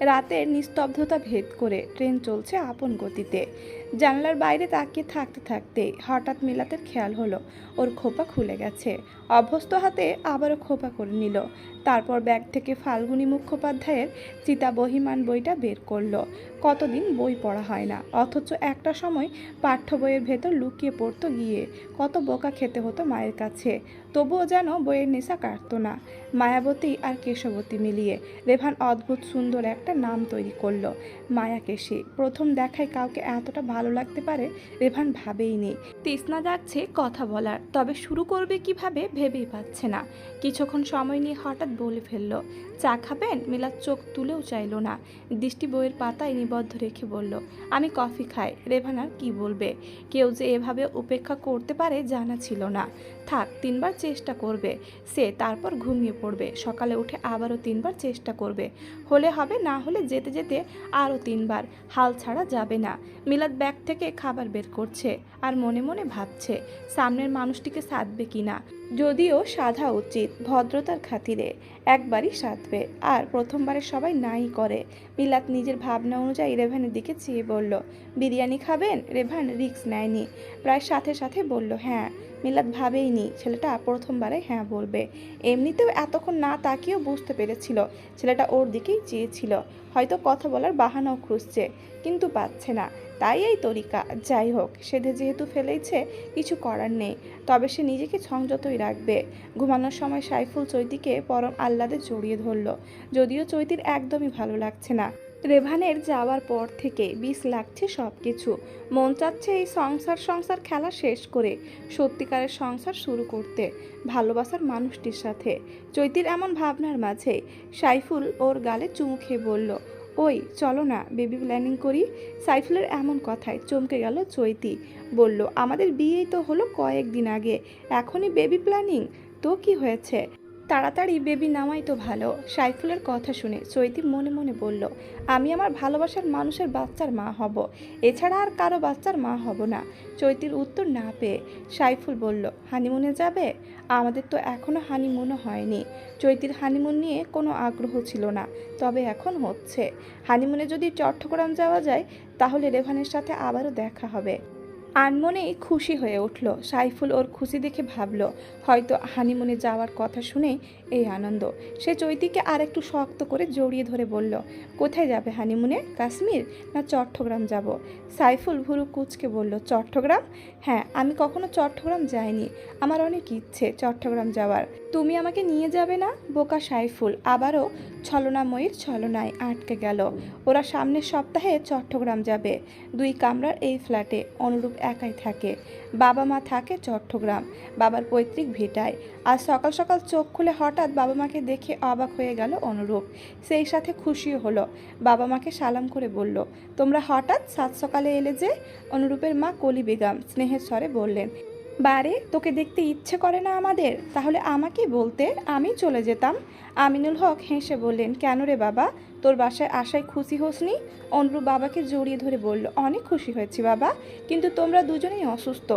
রাতের নিস্তব্ধতা ভেদ করে ট্রেন চলছে আপন গতিতে। জানলার বাইরে তাকিয়ে থাকতে থাকতে হঠাৎ মিলাতের খেয়াল হলো ওর খোপা খুলে গেছে। অভ্যস্ত হাতে আবারও খোপা করে নিল। তারপর ব্যাগ থেকে ফাল্গুনী মুখোপাধ্যায়ের চিতাবহিমান বইটা বের করলো। কতদিন বই পড়া হয় না, অথচ একটা সময় পাঠ্য বইয়ের ভেতর লুকিয়ে পড়তো গিয়ে। কত বোকা খেতে হতো মায়ের কাছে, তবুও যেন বইয়ের নেশা কাটতো না। মায়াবতী আর কেশবতী মিলিয়ে রেভান অদ্ভুত সুন্দর একটা নাম তৈরি করলো, মায়াকেশী। প্রথম দেখায় কাউকে এতটা ভালো লাগতে পারে রেভান ভাবেইনি। তৃষ্ণা যাচ্ছে কথা বলার, তবে শুরু করবে কিভাবে ভেবেই পাচ্ছে না। কিছুক্ষণ সময় নিয়ে হঠাৎ বলে ফেললো, চা খাবেন? মিলাদ চোখ তুলেও চাইল না, দৃষ্টি বইয়ের পাতায় নিবদ্ধ রেখে বলল, আমি কফি খাই। রেভান আর কি বলবে, কেউ যে এভাবে উপেক্ষা করতে পারে জানা ছিল না। থাক, 3বার চেষ্টা করবে সে, তারপর ঘুমিয়ে পড়বে। সকালে উঠে আবারও 3বার চেষ্টা করবে, হলে হবে, না হলে যেতে যেতে আরও 3বার। হাল ছাড়া যাবে না। মিলাদ ব্যাগ থেকে খাবার বের করছে আর মনে মনে ভাবছে সামনের মানুষটিকে সাধবে কিনা। যদিও সাধা উচিত, ভদ্রতার খাতিরে একবারই সাধবে, আর প্রথমবারে সবাই নাই করে। মিলাদ নিজের ভাবনা অনুযায়ী রেভানের দিকে চেয়ে বলল, বিরিয়ানি খাবেন? রেভান রিস্ক নেয়নি, প্রায় সাথে সাথে বলল হ্যাঁ। মিলাদ ভাবেইনি ছেলেটা প্রথমবারে হ্যাঁ বলবে। এমনিতেও এতক্ষণ না তাকিয়েও বুঝতে পেরেছিল ছেলেটা ওর দিকেই চেয়েছিল, হয়তো কথা বলার বাহানাও খুঁজছে, কিন্তু পাচ্ছে না, তাই এই তরিকা। যাই হোক, সেধে যেহেতু ফেলেছে কিছু করার নেই, তবে সে নিজেকে সংযতই রাখবে। ঘুমানোর সময় সাইফুল চৈতিকে পরম আহ্লাদে জড়িয়ে ধরল, যদিও চৈতির একদমই ভালো লাগছে না। রেভানের যাওয়ার পর থেকে বিষ লাগছে সব কিছু। মন চাচ্ছে এই সংসার সংসার খেলা শেষ করে সত্যিকারের সংসার শুরু করতে, ভালোবাসার মানুষটির সাথে। চৈতির এমন ভাবনার মাঝে সাইফুল ওর গালে চুমু খেয়ে বলল, ওই চলো না বেবি প্ল্যানিং করি। সাইফুলের এমন কথায় চমকে গেল চৈতি, বলল, আমাদের বিয়েই তো হলো কয়েকদিন আগে, এখনই বেবি প্ল্যানিং? তো কি হয়েছে, তাড়াতাড়ি বেবি নামাই তো ভালো। সাইফুলের কথা শুনে চৈতি মনে মনে বলল, আমি আমার ভালোবাসার মানুষের বাচ্চার মা হব, এছাড়া আর কারো বাচ্চার মা হব না। চৈতির উত্তর না পেয়ে সাইফুল বলল, হানিমুনে যাবে? আমাদের তো এখনও হানিমুনও হয়নি। চৈতির হানিমুন নিয়ে কোনো আগ্রহ ছিল না, তবে এখন হচ্ছে। হানিমুনে যদি চট্টগ্রাম যাওয়া যায় তাহলে রেভানের সাথে আবারও দেখা হবে। আনমনেই খুশি হয়ে উঠল। সাইফুল ওর খুশি দেখে ভাবল হয়তো হানিমুনে যাওয়ার কথা শুনেই এই আনন্দ। সে চৈতিকে আর একটু শক্ত করে জড়িয়ে ধরে বলল, কোথায় যাবে হানিমুনে? কাশ্মীর না চট্টগ্রাম যাব? সাইফুল ভুরু কুঁচকে বলল, চট্টগ্রাম? হ্যাঁ, আমি কখনো চট্টগ্রাম যাইনি, আমার অনেক ইচ্ছে চট্টগ্রাম যাওয়ার। তুমি আমাকে নিয়ে যাবে না? বোকা সাইফুল আবারও ছলনাময়ীর ছলনায় আটকে গেল। ওরা সামনের সপ্তাহে চট্টগ্রাম যাবে। 2 কামরার এই ফ্ল্যাটে অনুরূপ একাই থাকে, বাবা মা থাকে চট্টগ্রাম, বাবার পৈতৃক ভিটায়। আজ সকাল সকাল চোখ খুলে হঠাৎ বাবা মাকে দেখে অবাক হয়ে গেল অনুরূপ, সেই সাথে খুশিও হলো। বাবা মাকে সালাম করে বলল, তোমরা হঠাৎ সাত সকালে এলে যে? অনুরূপের মা কলি বেগম স্নেহের স্বরে বললেন, বারে তোকে দেখতে ইচ্ছে করে না আমাদের? তাহলে আমাকে বলতে, আমি চলে যেতাম। আমিনুল হক হেসে বললেন, কেন রে বাবা, তোর বাসায় আসায় খুশি হোসনি? অনুরূপ বাবাকে জড়িয়ে ধরে বলল, অনেক খুশি হয়েছি বাবা, কিন্তু তোমরা দুজনেই অসুস্থ,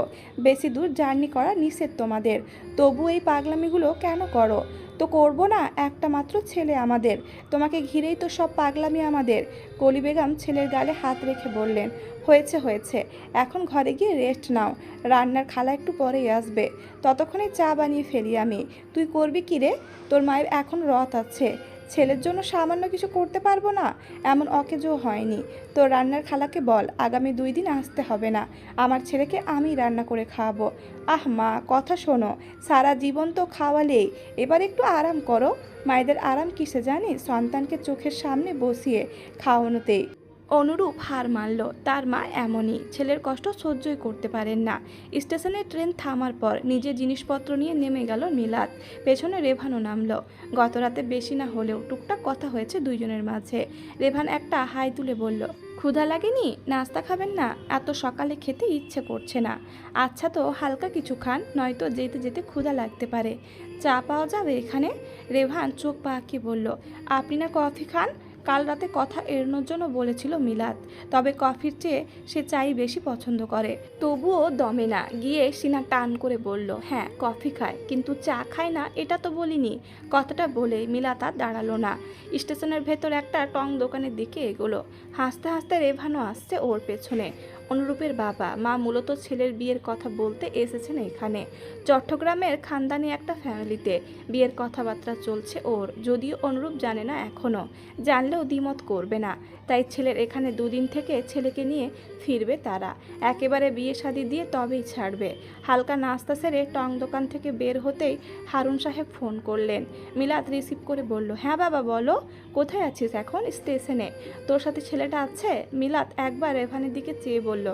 বেশি দূর জার্নি করা নিষেধ তোমাদের, তবু এই পাগলামিগুলো কেন করো? তো করবো না, একটা মাত্র ছেলে আমাদের, তোমাকে ঘিরেই তো সব পাগলামি আমাদের। কলি বেগম ছেলের গালে হাত রেখে বললেন, হয়েছে হয়েছে, এখন ঘরে গিয়ে রেস্ট নাও, রান্নার খালা একটু পরেই আসবে, ততক্ষণে চা বানিয়ে ফেলি আমি। তুই করবি কি রে? তোর মায়ের এখন রথ আছে, ছেলের জন্য সামান্য কিছু করতে পারবো না? এমন অকেজো হয়নি। তোর রান্নার খালাকে বল আগামী 2 দিন আসতে হবে না, আমার ছেলেকে আমি রান্না করে খাওয়াবো। আহ মা, কথা শোনো, সারা জীবন তো খাওয়ালেই, এবার একটু আরাম করো। মায়েদের আরাম কিসে জানিস? সন্তানকে চোখের সামনে বসিয়ে খাওয়ানোতেই। অনুরূপ হার মানল, তার মা এমনই, ছেলের কষ্ট সহ্যই করতে পারেন না। স্টেশনে ট্রেন থামার পর নিজের জিনিসপত্র নিয়ে নেমে গেল মিলাদ, পেছনে রেভানও নামল। গত রাতে বেশি না হলেও টুকটাক কথা হয়েছে দুইজনের মাঝে। রেভান একটা হাই তুলে বলল, ক্ষুধা লাগেনি? নাস্তা খাবেন না? এত সকালে খেতে ইচ্ছে করছে না। আচ্ছা তো হালকা কিছু খান, নয়তো যেতে যেতে ক্ষুধা লাগতে পারে। চা পাওয়া যাবে এখানে? রেভান চোখ পাকিয়ে বলল, আপনি না কফি খান? কাল রাতে কথা এড়ানোর জন্য বলেছিল মিলাত, তবে কফির চেয়ে সে চাই বেশি পছন্দ করে। তবুও দমে না গিয়ে সিনা টান করে বলল, হ্যাঁ কফি খায় কিন্তু চা খায় না এটা তো বলিনি। কথাটা বলে মিলাত আর দাঁড়ালো না, স্টেশনের ভেতর একটা টং দোকানের দিকে এগোলো। হাসতে হাসতে রেভানও আসছে ওর পেছনে। অনুরূপের বাবা মা মূলত ছেলের বিয়ের কথা বলতে এসেছেন এখানে। চট্টগ্রামের খানদানি একটা ফ্যামিলিতে বিয়ের কথাবার্তা চলছে ওর, যদিও অনুরূপ জানে না এখনও, জানলেও দ্বিমত করবে না। তাই ছেলের এখানে দুদিন থেকে ছেলেকে নিয়ে ফিরবে তারা, একেবারে বিয়ে শাদি দিয়ে তবেই ছাড়বে। হালকা নাস্তা সেরে টং দোকান থেকে বের হতেই হারুন সাহেব ফোন করলেন। মিলাত রিসিভ করে বলল, হ্যাঁ বাবা বলো, কোথায় আছিস এখন? স্টেশনে। তোর সাথে ছেলেটা আছে? মিলাত একবার রেভানের দিকে চেয়ে বলল,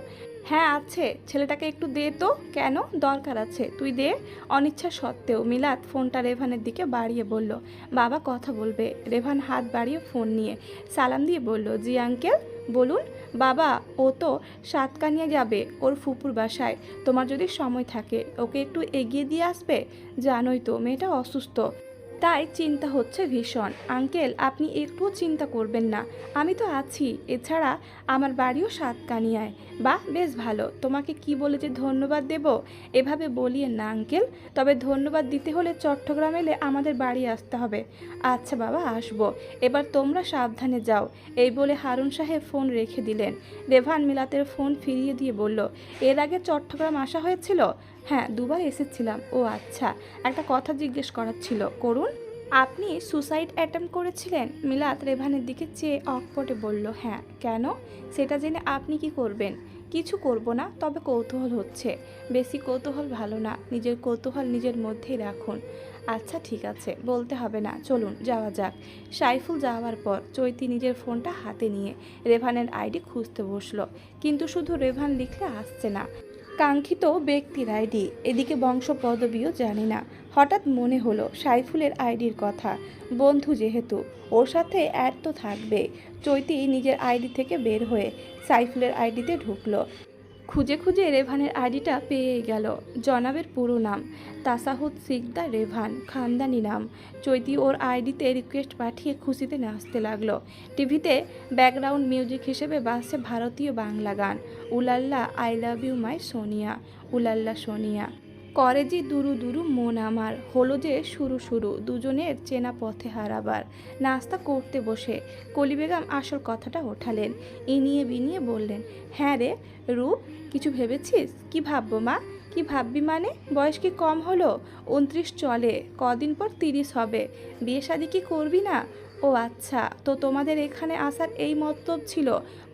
হ্যাঁ আছে, ছেলেটাকে একটু দে তো। কেন? দরকার আছে, তুই দে। অনিচ্ছা সত্ত্বেও মিলাত ফোনটা রেভানের দিকে বাড়িয়ে বলল, বাবা কথা বলবে। রেভান হাত বাড়িয়ে ফোন নিয়ে সালাম দিয়ে বলল, জি আঙ্কেল বলুন। বাবা ও তো সাতকানিয়া যাবে ওর ফুপুর বাসায়, তোমার যদি সময় থাকে ওকে একটু এগিয়ে দিয়ে আসবে। জানোই তো মেয়েটা অসুস্থ, তাই চিন্তা হচ্ছে ভীষণ। আঙ্কেল আপনি একটুও চিন্তা করবেন না, আমি তো আছি। এছাড়া আমার বাড়িও সাতকানিয়ায়। বাহ বেশ ভালো, তোমাকে কি বলে যে ধন্যবাদ দেব এভাবে বলিয়েন না আঙ্কেল। তবে ধন্যবাদ দিতে হলে চট্টগ্রাম এলে আমাদের বাড়ি আসতে হবে। আচ্ছা বাবা আসবো, এবার তোমরা সাবধানে যাও। এই বলে হারুন সাহেব ফোন রেখে দিলেন। রেভান মিলাতের ফোন ফিরিয়ে দিয়ে বলল, এর আগে চট্টগ্রাম আসা হয়েছিল? হ্যাঁ দুবার এসেছিলাম। ও আচ্ছা, একটা কথা জিজ্ঞেস করার ছিল। করুন। আপনি সুসাইড অ্যাটেম্প করেছিলেন? মিলাত রেভানের দিকে চেয়ে অকপটে বলল, হ্যাঁ। কেন? সেটা জেনে আপনি কি করবেন? কিছু করব না, তবে কৌতূহল হচ্ছে। বেশি কৌতূহল ভালো না, নিজের কৌতূহল নিজের মধ্যেই রাখুন। আচ্ছা ঠিক আছে, বলতে হবে না, চলুন যাওয়া যাক। সাইফুল যাওয়ার পর চৈতি নিজের ফোনটা হাতে নিয়ে রেভানের আইডি খুঁজতে বসলো, কিন্তু শুধু রেভান লিখলে আসছে না, কাঙ্ক্ষিত ব্যক্তির আইডি। এদিকে বংশ পদবিও জানি না। হঠাৎ মনে হলো সাইফুলের আইডির কথা, বন্ধু যেহেতু ওর সাথে অ্যাড তো থাকবে। চৈতি নিজের আইডি থেকে বের হয়ে সাইফুলের আইডিতে ঢুকলো। খুঁজে খুঁজে রেভানের আইডিটা পেয়ে গেল। জনাবের পুরো নাম তাসাহুদ সিকদার রেভান, খানদানি নাম। চৈতি ওর আইডিতে রিকোয়েস্ট পাঠিয়ে খুশিতে নাচতে লাগলো। টিভিতে ব্যাকগ্রাউন্ড মিউজিক হিসেবে বাজছে ভারতীয় বাংলা গান, ooh la la I love you my Sonia, ooh la la Sonia. করে যে দুরু দুরু মন আমার, হলো যে শুরু শুরু দুজনের চেনা পথে হারাবার। নাস্তা করতে বসে কলি বেগম আসল কথাটা ওঠালেন। ইনিয়ে বিনিয়ে বললেন, হ্যাঁ রে রূপ, কিছু ভেবেছিস? কি ভাববো মা? কি ভাববি মানে? বয়স কি কম হলো? 29 চলে, কদিন পর 30 হবে। বিয়ে শাদি কি করবি না? ও আচ্ছা, তো তোমাদের এখানে আসার এই মতলব ছিল?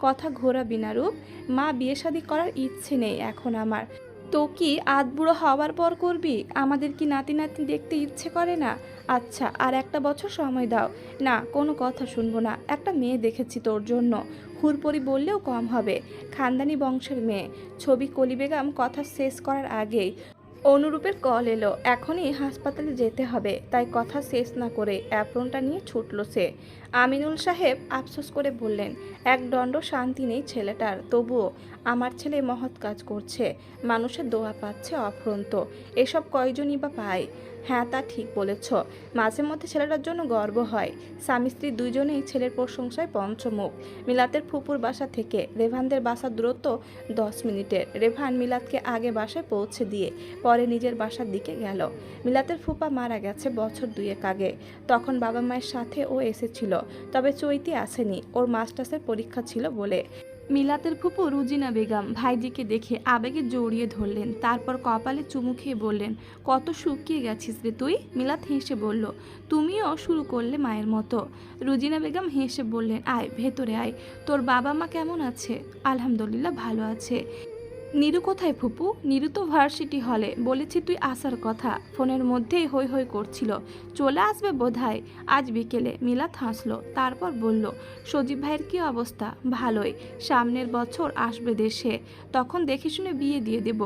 কথা ঘোরাবি না রূপ, মা বিয়ে শাদি করার ইচ্ছে নেই এখন আমার। তো কি আধবুড়ো হওয়ার পর করবি? আমাদের কি নাতি নাতনি দেখতে ইচ্ছে করে না? আচ্ছা আর একটা বছর সময় দাও। না কোনো কথা শুনবো না, একটা মেয়ে দেখেছি তোর জন্য, হুরপরি বললেও কম হবে, খানদানি বংশের মেয়ে। ছবি কলি বেগম কথা শেষ করার আগেই অনুরূপের কল এলো, এখনই হাসপাতালে যেতে হবে। তাই কথা শেষ না করে অ্যাপ্রনটা নিয়ে ছুটল সে। আমিনুল সাহেব আফসোস করে বললেন, এক দণ্ড শান্তি নেই ছেলেটার, তবুও আমার ছেলে মহৎ কাজ করছে, মানুষের দোয়া পাচ্ছে অফুরন্ত। এসব কয়জনই বা পায়? হ্যাঁ তা ঠিক বলেছ, মাঝে মধ্যে ছেলেটার জন্য গর্ব হয়। স্বামী স্ত্রী দুইজনেই ছেলের প্রশংসায় পঞ্চমুখ। মিলাতের ফুপুর বাসা থেকে রেভানদের বাসার দূরত্ব 10 মিনিটের। রেভান মিলাতকে আগে বাসায় পৌঁছে দিয়ে পরে নিজের বাসার দিকে গেল। মিলাতের ফুপা মারা গেছে বছর 2 আগে, তখন বাবা মায়ের সাথে ও এসেছিল, তবে চৈতি আসেনি, ওর মাস্টার্সের পরীক্ষা ছিল বলে। মিলাতের ফুপু রুজিনা বেগম ভাইজিকে দেখে আবেগে জড়িয়ে ধরলেন, তারপর কপালে চুমু খেয়ে বললেন, কত শুকিয়ে গেছিস রে তুই। মিলাত হেসে বলল, তুমিও শুরু করলে মায়ের মতো। রুজিনা বেগম হেসে বললেন, আয় ভেতরে আয়, তোর বাবা মা কেমন আছে? আলহামদুলিল্লাহ ভালো আছে। নীরু কোথায় ফুপু? নীরু তো ভার্সিটি হলে, বলেছি তুই আসার কথা, ফোনের মধ্যেই হই হই করছিল, চলে আসবে বোধহয় আজ বিকেলে। মিলাত হাসলো, তারপর বলল, সজীব ভাইয়ের কী অবস্থা? ভালোই, সামনের বছর আসবে দেশে, তখন দেখে শুনে বিয়ে দিয়ে দেব,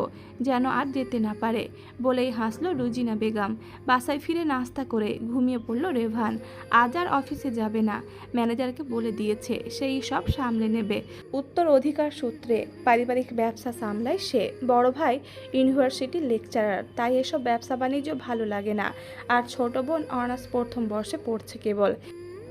যেন আর যেতে না পারে। বলেই হাসলো রুজিনা বেগম। বাসায় ফিরে নাস্তা করে ঘুমিয়ে পড়ল রেভান। আজ আর অফিসে যাবে না, ম্যানেজারকে বলে দিয়েছে সেই সব সামলে নেবে। উত্তর অধিকার সূত্রে পারিবারিক ব্যবসা সামলায় সে। বড় ভাই ইউনিভার্সিটির লেকচারার, তাই এসব ব্যবসা বাণিজ্য ভালো লাগে না। আর ছোট বোন অনার্স প্রথম বর্ষে পড়ছে কেবল।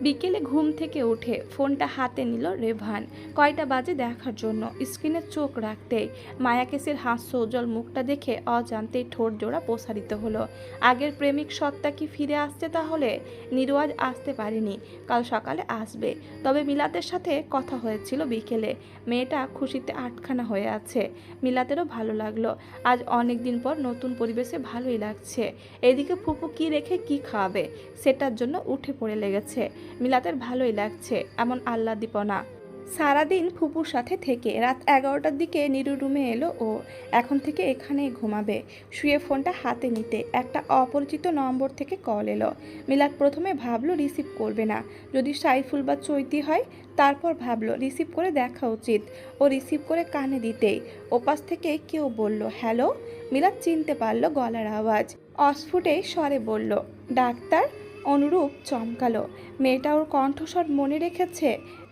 বিকেলে ঘুম থেকে উঠে ফোনটা হাতে নিল রেভান। কয়টা বাজে দেখার জন্য স্ক্রিনে চোখ রাখতেই মায়াকেসের হাস্যোজ্জ্বল মুখটা দেখে অজান্তেই ঠোঁট জোড়া প্রসারিত হলো। আগের প্রেমিক সত্তা কি ফিরে আসছে তাহলে? নিরু আজ আসতে পারেনি, কাল সকালে আসবে। তবে মিলাতের সাথে কথা হয়েছিল বিকেলে। মেয়েটা খুশিতে আটখানা হয়ে আছে। মিলাতেরও ভালো লাগলো। আজ অনেক দিন পর নতুন পরিবেশে ভালোই লাগছে। এদিকে ফুপু কি রেখে কি খাওয়াবে সেটার জন্য উঠে পড়ে লেগেছে। মিলাতের ভালোই লাগছে এমন আহ্লাদীপনা। সারাদিন ফুপুর সাথে থেকে রাত 11টার দিকে নিরু রুমে এলো ও। এখন থেকে এখানেই ঘুমাবে। শুয়ে ফোনটা হাতে নিতে একটা অপরিচিত নম্বর থেকে কল এলো। মিলাত প্রথমে ভাবলো রিসিভ করবে না, যদি সাইফুল বা চৈতি হয়। তারপর ভাবলো রিসিভ করে দেখা উচিত। ও রিসিভ করে কানে দিতেই ওপাশ থেকে কেউ বলল হ্যালো। মিলাত চিনতে পারলো গলার আওয়াজ। অস্ফুটে স্বরে বলল ডাক্তার। অনুরূপ চমকালো। মেয়েটা ওর কণ্ঠস্বর মনে রেখেছে।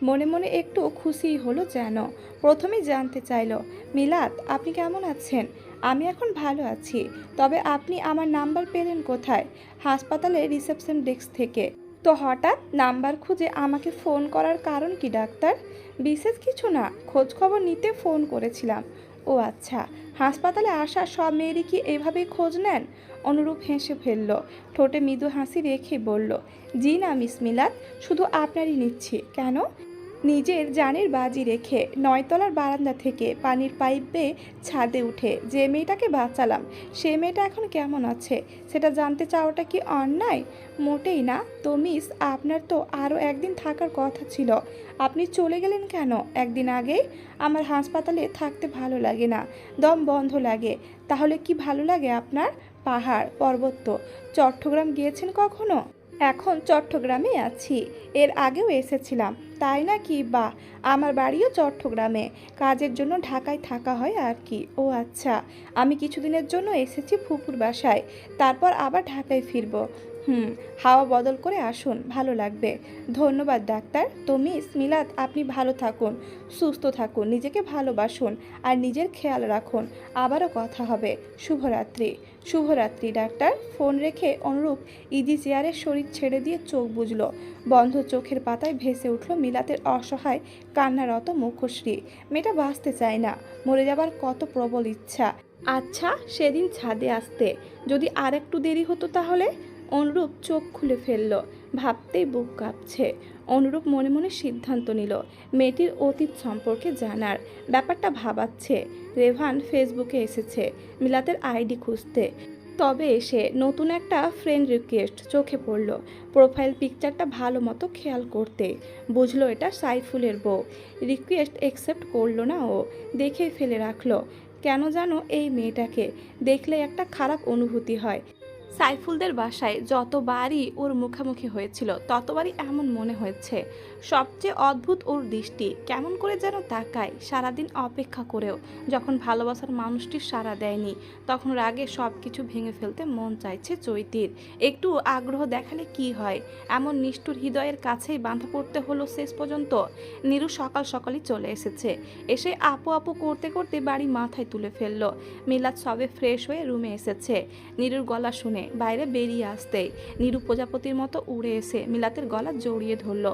মনে মনে একটু খুশিই হলো যেন। প্রথমেই জানতে চাইলো মিলাত আপনি কেমন আছেন? আমি এখন ভালো আছি, তবে আপনি আমার নাম্বার পেলেন কোথায়? হাসপাতালে রিসেপশন ডেস্ক থেকে। তো হঠাৎ নাম্বার খুঁজে আমাকে ফোন করার কারণ কি ডাক্তার? বিশেষ কিছু না, খোঁজ খবর নিতে ফোন করেছিলাম। ও আচ্ছা, হাসপাতালে আসা সব মেয়েরই কি এভাবেই খোঁজ নেন? অনুরূপ হেসে ফেলল। ঠোঁটে মৃদু হাসি রেখে বলল জি না মিস মিলাত, শুধু আপনারই নিচ্ছি। কেন? নিজের জানের বাজি রেখে 9তলার বারান্দা থেকে পানির পাইপ বেয়ে ছাদে উঠে যে মেয়েটাকে বাঁচালাম, সে মেয়েটা এখন কেমন আছে সেটা জানতে চাওয়াটা কি অন্যায়? মোটেই না। তো মিস আপনার তো আরও একদিন থাকার কথা ছিল, আপনি চলে গেলেন কেন একদিন আগেই? আমার হাসপাতালে থাকতে ভালো লাগে না, দম বন্ধ লাগে। তাহলে কি ভালো লাগে আপনার? পাহাড় পর্বত। চট্টগ্রাম গিয়েছেন কখনো? এখন চট্টগ্রামে আছি, এর আগেও এসেছিলাম। তাই না কি? বা আমার বাড়িও চট্টগ্রামে, কাজের জন্য ঢাকায় থাকা হয় আর কি। ও আচ্ছা, আমি কিছুদিনের জন্য এসেছি ফুপুর বাসায়, তারপর আবার ঢাকায় ফিরবো। হাওয়া বদল করে আসুন, ভালো লাগবে। ধন্যবাদ ডাক্তার। তো মিস মিলাত আপনি ভালো থাকুন, সুস্থ থাকুন, নিজেকে ভালোবাসুন আর নিজের খেয়াল রাখুন। আবারও কথা হবে। শুভরাত্রি। শুভরাত্রি ডাক্তার। ফোন রেখে অনুরূপ ইজি চেয়ারের শরীর ছেড়ে দিয়ে চোখ বুজল। বন্ধ চোখের পাতায় ভেসে উঠল মিলাতের অসহায় কান্নারত মুখশ্রী। মেয়েটা বাঁচতে চায় না, মরে যাবার কত প্রবল ইচ্ছা। আচ্ছা, সেদিন ছাদে আসতে যদি আর একটু দেরি হতো তাহলে? অনুরূপ চোখ খুলে ফেলল। ভাবতেই বুক কাঁপছে। অনুরূপ মনে মনে সিদ্ধান্ত নিল মেয়েটির অতীত সম্পর্কে জানার। ব্যাপারটা ভাবাচ্ছে। রেভান ফেসবুকে এসেছে মিলাতের আইডি খুঁজতে। তবে এসে নতুন একটা ফ্রেন্ড রিকোয়েস্ট চোখে পড়ল। প্রোফাইল পিকচারটা ভালো মতো খেয়াল করতে বুঝলো এটা সাইফুলের বউ। রিকোয়েস্ট অ্যাকসেপ্ট করলো না ও, দেখে ফেলে রাখলো। কেন জানো এই মেয়েটাকে দেখলে একটা খারাপ অনুভূতি হয়। সাইফুলদের বাসায় যতবারই ওর মুখোমুখি হয়েছিল ততবারই এমন মনে হয়েছে। সবচেয়ে অদ্ভুত ওর দৃষ্টি, কেমন করে যেন তাকায় সারাদিন অপেক্ষা করেও। যখন ভালোবাসার মানুষটি সাড়া দেয়নি তখন রাগে সব কিছু ভেঙে ফেলতে মন চাইছে চৈতির। একটু আগ্রহ দেখালে কি হয়? এমন নিষ্ঠুর হৃদয়ের কাছেই বাঁধা পড়তে হলো শেষ পর্যন্ত। নিরু সকাল সকালই চলে এসেছে। এসে আপু আপু করতে করতে বাড়ি মাথায় তুলে ফেললো। মিলাদ সবে ফ্রেশ হয়ে রুমে এসেছে। নিরুর গলা শুনে বাইরে বেরিয়ে আসতেই নিরু প্রজাপতির মতো উড়ে এসে মিলাতের গলা জড়িয়ে ধরল।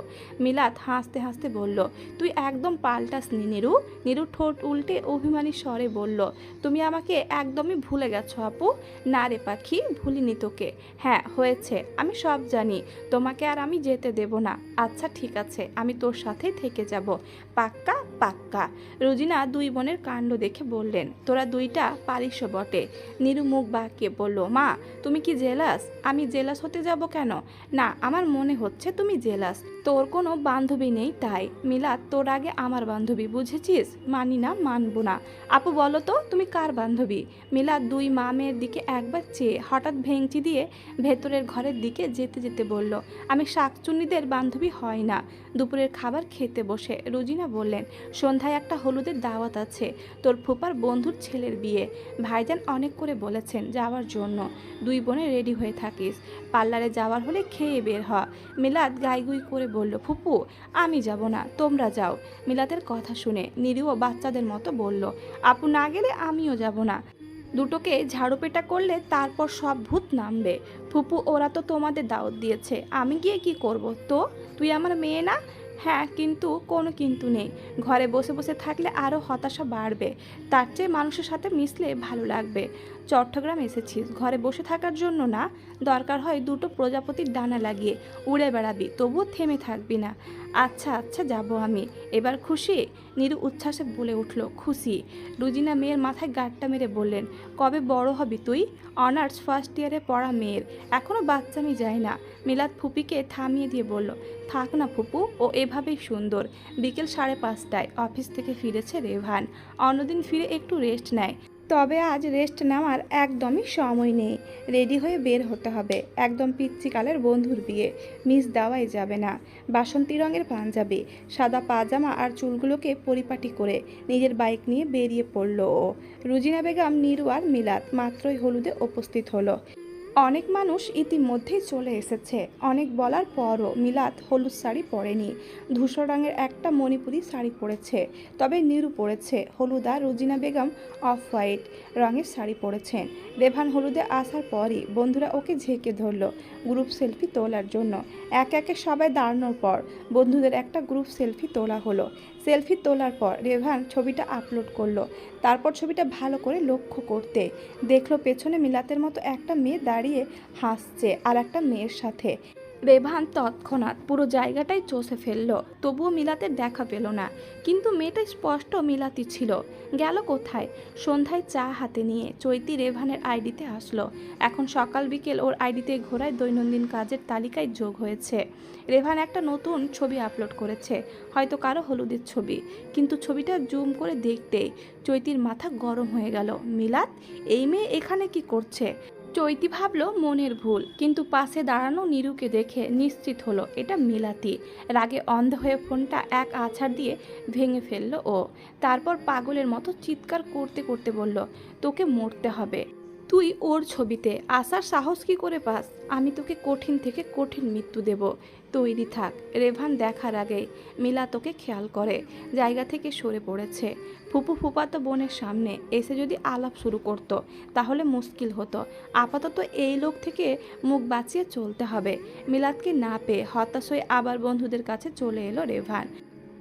মিলাত হাসতে হাসতে বলল তুই একদম পাল্টাসনি নিরু। নিরু ঠোঁট উল্টে অভিমানী স্বরে বলল তুমি আমাকে একদমই ভুলে গেছো আপু। না রে পাখি, ভুলিনি তোকে। হ্যাঁ হয়েছে, আমি সব জানি। তোমাকে আর আমি যেতে দেব না। আচ্ছা ঠিক আছে, আমি তোর সাথেই থেকে যাব। পাক্কা? পাক্কা। রুজিনা দুই বোনের কাণ্ড দেখে বললেন তোরা দুইটা পারিস বটে। নিরু মুখ বাঁকিয়ে বলল মা তুমি কি জেলাস? আমি জেলাস হতে যাব কেন? না, আমার মনে হচ্ছে তুমি জেলাস। তোর কোনো বান্ধবী নেই তাই। মিলাত তোর আগে আমার বান্ধবী, বুঝেছিস? মানি না, মানবো না। আপু বলো তো তুমি কার বান্ধবী? মিলাত দুই মা মেয়ের দিকে একবার চেয়ে হঠাৎ ভেঙচি দিয়ে ভেতরের ঘরের দিকে যেতে যেতে বলল আমি শাকচুন্নিদের বান্ধবী হয় না। দুপুরের খাবার খেতে বসে রুজিনা বললেন সন্ধ্যায় একটা হলুদের দাওয়াত আছে, তোর ফুপার বন্ধুর ছেলের বিয়ে। ভাইজান অনেক করে বলেছেন যাওয়ার জন্য। দুই বোনে রেডি হয়ে থাকিস, পার্লারে যাওয়ার হলে খেয়ে বের হ। মিলাদ গাইগুই করে বলল ফুপু আমি যাব না, তোমরা যাও। মিলাদের কথা শুনে নিরীহ বাচ্চাদের মতো বলল আপু না গেলে আমিও যাব না। দুটোকে ঝাড়ুপেটা করলে তারপর সব ভূত নামবে। ফুপু ওরা তো তোমাদের দাওয়াত দিয়েছে, আমি গিয়ে কি করব? তো তুই আমার মেয়ে না? হ্যাঁ, কিন্তু কোনো কিন্তু নেই। ঘরে বসে বসে থাকলে আরও হতাশা বাড়বে। তার চেয়ে মানুষের সাথে মিশলে ভালো লাগবে। চট্টগ্রাম এসেছিস ঘরে বসে থাকার জন্য না। দরকার হয় দুটো প্রজাপতির ডানা লাগিয়ে উড়ে বেড়াবি, তবুও থেমে থাকবি না। আচ্ছা আচ্ছা, যাব আমি। এবার খুশি? নীরু উচ্ছ্বাসে বলে উঠল, খুশি। রুজিনা মেয়ের মাথায় গাঁটটা মেরে বললেন, কবে বড় হবি তুই? অনার্স ফার্স্ট ইয়ারে পড়া মেয়ের এখনও বাচ্চামি যায় না। মিলাদ ফুপিকে থামিয়ে দিয়ে বলল, থাক না ফুপু, ও এভাবেই সুন্দর। বিকেল 5:30টায় অফিস থেকে ফিরেছে রেভান। অন্যদিন ফিরে একটু রেস্ট নেয়, তবে আজ রেস্ট নেওয়ার একদমই সময় নেই। রেডি হয়ে বের হতে হবে। একদম পিচ্চিকালের বন্ধুর বিয়ে, মিস দেওয়াই যাবে না। বাসন্তী রঙের পাঞ্জাবি, সাদা পাজামা আর চুলগুলোকে পরিপাটি করে নিজের বাইক নিয়ে বেরিয়ে পড়ল ও। রুজিনা বেগম, নীরু আর মিলাদ মাত্রই হলুদে উপস্থিত হলো। অনেক মানুষ ইতিমধ্যেই চলে এসেছে। অনেক বলার পরও মিলাদ হলুদ শাড়ি পরেনি, ধূসর রঙের একটা মণিপুরি শাড়ি পরেছে। তবে নীরু পরেছে হলুদ আর রুজিনা বেগম অফ হোয়াইট রঙের শাড়ি পরেছেন। রেভান হলুদে আসার পরই বন্ধুরা ওকে ঝেঁকে ধরলো গ্রুপ সেলফি তোলার জন্য। একে একে সবাই দাঁড়ানোর পর বন্ধুদের একটা গ্রুপ সেলফি তোলা হলো। সেলফি তোলার পর রেভান ছবিটা আপলোড করলো। তারপর ছবিটা ভালো করে লক্ষ্য করতে দেখলো পেছনে মিলাতের মতো একটা মেয়ে দাঁড়িয়ে হাসছে আর একটা মেয়ের সাথে। রেভান তৎক্ষণাৎ পুরো জায়গাটাই চষে ফেললো, তবুও মিলাতের দেখা পেল না। কিন্তু মেয়েটা স্পষ্ট মিলাতি ছিল। গেল কোথায়? সন্ধ্যায় চা হাতে নিয়ে চৈতি রেভানের আইডিতে আসলো। এখন সকাল বিকেল ওর আইডিতে ঘোরায় দৈনন্দিন কাজের তালিকায় যোগ হয়েছে। রেভান একটা নতুন ছবি আপলোড করেছে, হয়তো কারো হলুদের ছবি। কিন্তু ছবিটা জুম করে দেখতেই চৈতির মাথা গরম হয়ে গেল। মিলাত, এই মেয়ে এখানে কি করছে? চৈতি ভাবল মনের ভুল, কিন্তু পাশে দাঁড়ানো নীরুকে দেখে নিশ্চিত হলো এটা মিলাতি। রাগে অন্ধ হয়ে ফোনটা এক আছাড় দিয়ে ভেঙে ফেলল ও। তারপর পাগলের মতো চিৎকার করতে করতে বলল, তোকে মরতে হবে। তুই ওর ছবিতে আসার সাহস কি করে পাস? আমি তোকে কঠিন থেকে কঠিন মৃত্যু দেব, তৈরি থাক। রেভান দেখার আগেই মিলা তোকে খেয়াল করে জায়গা থেকে সরে পড়েছে। ফুপু ফুপাতো বোনের সামনে এসে যদি আলাপ শুরু করতো তাহলে মুশকিল হতো। আপাতত এই লোক থেকে মুখ বাঁচিয়ে চলতে হবে। মিলাদকে না পেয়ে হতাশ হয়ে আবার বন্ধুদের কাছে চলে এলো রেভান।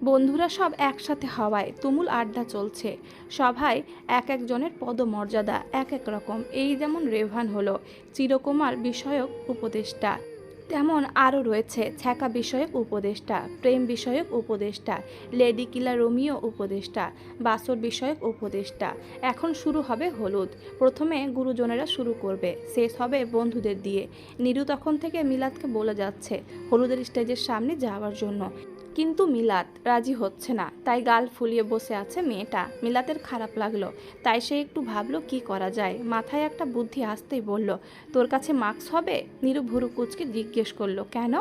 বন্ধুরা সব একসাথে হওয়ায় তুমুল আড্ডা চলছে। সভায় এক একজনের পদমর্যাদা এক এক রকম। এই যেমন রেভান হলো চিরকুমার বিষয়ক উপদেষ্টা, তেমন আরও রয়েছে ছ্যাঁকা বিষয়ক উপদেষ্টা, প্রেম বিষয়ক উপদেষ্টা, লেডি কিলার রোমিও উপদেষ্টা, বাসর বিষয়ক উপদেষ্টা। এখন শুরু হবে হলুদ। প্রথমে গুরুজনেরা শুরু করবে, শেষ হবে বন্ধুদের দিয়ে। নীরু তখন থেকে মিলাদকে বলে যাচ্ছে হলুদের স্টেজের সামনে যাওয়ার জন্য, কিন্তু মিলাদ রাজি হচ্ছে না। তাই গাল ফুলিয়ে বসে আছে মেয়েটা। মিলাদের খারাপ লাগলো, তাই সে একটু ভাবলো কি করা যায়। মাথায় একটা বুদ্ধি আসতেই বলল, তোর কাছে মাস্ক হবে? নীরু ভুরু কুচকে জিজ্ঞেস করলো, কেন?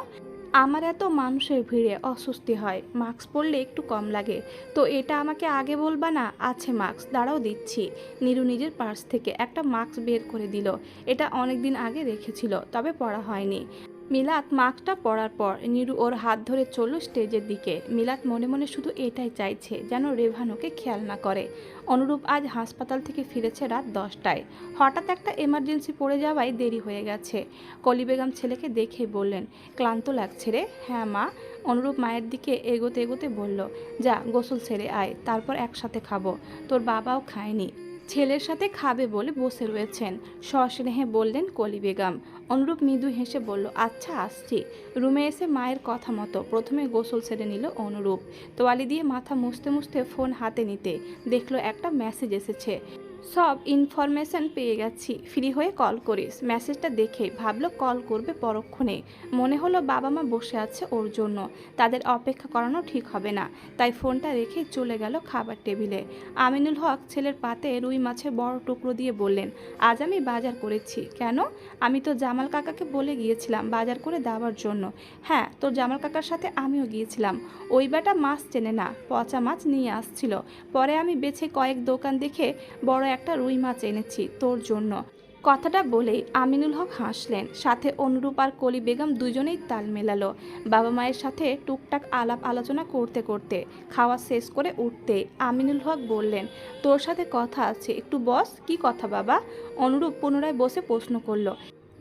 আমার এত মানুষের ভিড়ে অস্বস্তি হয়, মাস্ক পরলে একটু কম লাগে। তো এটা আমাকে আগে বলবা না? আছে মাস্ক, দাঁড়াও দিচ্ছি। নীরু নিজের পার্স থেকে একটা মাস্ক বের করে দিল। এটা অনেক দিন আগে রেখেছিল, তবে পরা হয়নি। মিলাত মাস্কটা পরার পর নীরু ওর হাত ধরে চলল স্টেজের দিকে। মিলাত মনে মনে শুধু এটাই চাইছে যেন রেভান ওকে খেয়াল না করে। অনুরূপ আজ হাসপাতাল থেকে ফিরেছে রাত 10টায়। হঠাৎ একটা এমার্জেন্সি পড়ে যাওয়ায় দেরি হয়ে গেছে। কলি বেগম ছেলেকে দেখেই বললেন, ক্লান্ত লাগছে রে? হ্যাঁ মা। অনুরূপ মায়ের দিকে এগোতে এগোতে বলল, যা গোসল সেরে আয়, তারপর একসাথে খাবো। তোর বাবাও খায়নি, ছেলের সাথে খাবে বলে বসে রয়েছেন, সস্নেহে বললেন কলি বেগম। অনুরূপ মৃদু হেসে বলল, আচ্ছা আসছি। রুমে এসে মায়ের কথা মতো প্রথমে গোসল সেরে নিল অনুরূপ। তোয়ালি দিয়ে মাথা মুছতে মুছতে ফোন হাতে নিতে দেখলো একটা মেসেজ এসেছে, সব ইনফরমেশন পেয়ে গেছি, ফ্রি হয়ে কল করিস। মেসেজটা দেখে ভাবলো কল করবে পরক্ষণে। মনে হলো বাবা মা বসে আছে ওর জন্য, তাদের অপেক্ষা করানো ঠিক হবে না। তাই ফোনটা রেখে চলে গেল খাবার টেবিলে। আমিনুল হক ছেলের পাতে রুই মাছের বড় টুকরো দিয়ে বললেন, আজ আমি বাজার করেছি। কেন? আমি তো জামাল কাকাকে বলে গিয়েছিলাম বাজার করে দেওয়ার জন্য। হ্যাঁ, তোর জামাল কাকার সাথে আমিও গিয়েছিলাম। ওই বেটা মাছ চেনে না, পচা মাছ নিয়ে আসছিল। পরে আমি বেছে কয়েক দোকান দেখে বড় একটা রুই মাছ এনেছি তোর জন্য। কথাটা বলেই আমিনুল হক হাসলেন, সাথে অনুরূপ আর কলি বেগম দুজনেই তাল মেলালো। বাবা মায়ের সাথে টুকটাক আলাপ আলোচনা করতে করতে খাওয়া শেষ করে উঠতে আমিনুল হক বললেন, তোর সাথে কথা আছে, একটু বস। কি কথা বাবা? অনুরূপ পুনরায় বসে প্রশ্ন করল,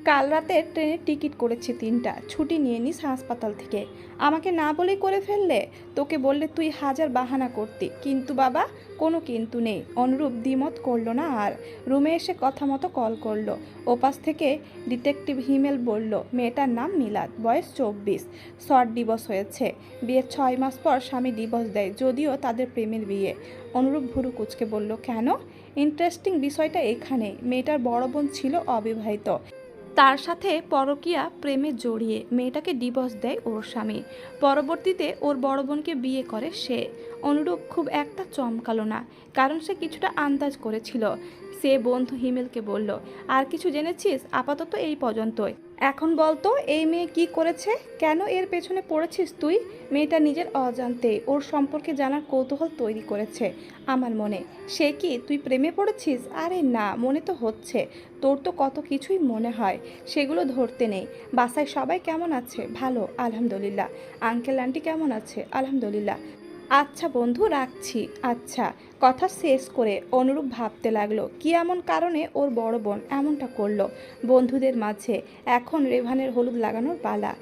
কাল রাতে ট্রেনের টিকিট করেছি 3টা, ছুটি নিয়ে নিস হাসপাতাল থেকে। আমাকে না বলেই করে ফেললে। তোকে বললে তুই হাজার বাহানা করতি, কিন্তু বাবা কোনো কিন্তু নেই। অনুরূপ দ্বিমত করলো না আর রুমে এসে কথা মতো কল করলো। ওপাশ থেকে ডিটেকটিভ হিমেল বলল, মেয়েটার নাম মিলাদ, বয়স 24, শর্ট ডিভোর্স হয়েছে। বিয়ের 6 মাস পর স্বামী ডিভোর্স দেয়, যদিও তাদের প্রেমের বিয়ে। অনুরূপ ভুরু কুঁচকে বলল, কেন? ইন্টারেস্টিং বিষয়টা এখানে, মেয়েটার বড় বোন ছিল অবিবাহিত, তার সাথে পরকীয়া প্রেমে জড়িয়ে মেয়েটাকে ডিভোর্স দেয় ওর স্বামী। পরবর্তীতে ওর বড় বোনকে বিয়ে করে সে। অনুরূপ খুব একটা চমকালো না, কারণ সে কিছুটা আন্দাজ করেছিল। সে বন্ধু হিমেলকে বলল, আর কিছু জেনেছিস? আপাতত এই পর্যন্তই। এখন বলতো এই মেয়ে কি করেছে, কেন এর পেছনে পড়েছিস তুই? মেয়েটা নিজের অজান্তেই ওর সম্পর্কে জানার কৌতূহল তৈরি করেছে আমার মনে। সে কি তুই প্রেমে পড়েছিস? আরে না, মনে তো হচ্ছে। তোর তো কত কিছুই মনে হয়, সেগুলো ধরতে নেই। বাসায় সবাই কেমন আছে? ভালো আলহামদুলিল্লাহ। আঙ্কেল আন্টি কেমন আছে? আলহামদুলিল্লাহ। আচ্ছা বন্ধু, রাখছি। আচ্ছা। কথা শেষ করে অনুরূপ ভাবতে লাগলো, কি এমন কারণে ওর বড় বোন এমনটা করলো বন্ধুদের মাঝে। এখন রেভানের হলুদ লাগানোর পালা।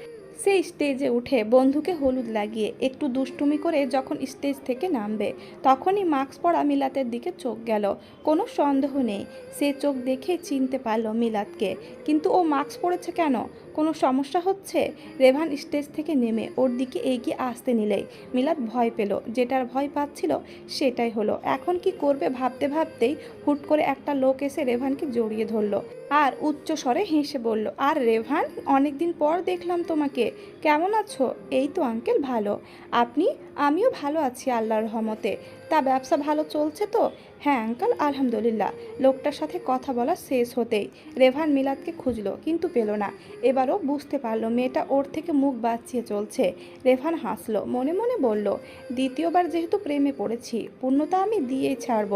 সে স্টেজে উঠে বন্ধুকে হলুদ লাগিয়ে একটু দুষ্টুমি করে যখন স্টেজ থেকে নামবে, তখনই মাস্ক পরা মিলাতের দিকে চোখ গেল। কোনো সন্দেহ নেই, সে চোখ দেখে চিনতে পারল মিলাতকে। কিন্তু ও মাস্ক পরেছে কেন? কোনো সমস্যা হচ্ছে? রেভান স্টেজ থেকে নেমে ওর দিকে এগিয়ে আসতে নিলেই মিলাত ভয় পেল। যেটার ভয় পাচ্ছিল সেটাই হলো। এখন কি করবে ভাবতে ভাবতেই হুট করে একটা লোক এসে রেভানকে জড়িয়ে ধরল আর উচ্চ স্বরে হেসে বলল, আর রেভান, অনেকদিন পর দেখলাম তোমাকে। কেমন আছো? এই তো আঙ্কেল, ভালো। আপনি? আমিও ভালো আছি আল্লাহর রহমতে। তা ব্যবসা ভালো চলছে তো? হ্যাঁ আঙ্কেল, আলহামদুলিল্লাহ। লোকটার সাথে কথা বলা শেষ হতেই রেভান মিলাদকে খুঁজল, কিন্তু পেল না। এবারও বুঝতে পারলো মেয়েটা ওর থেকে মুখ বাঁচিয়ে চলছে। রেভান হাসলো, মনে মনে বলল, দ্বিতীয়বার যেহেতু প্রেমে পড়েছি, পূর্ণতা আমি দিয়েই ছাড়ব।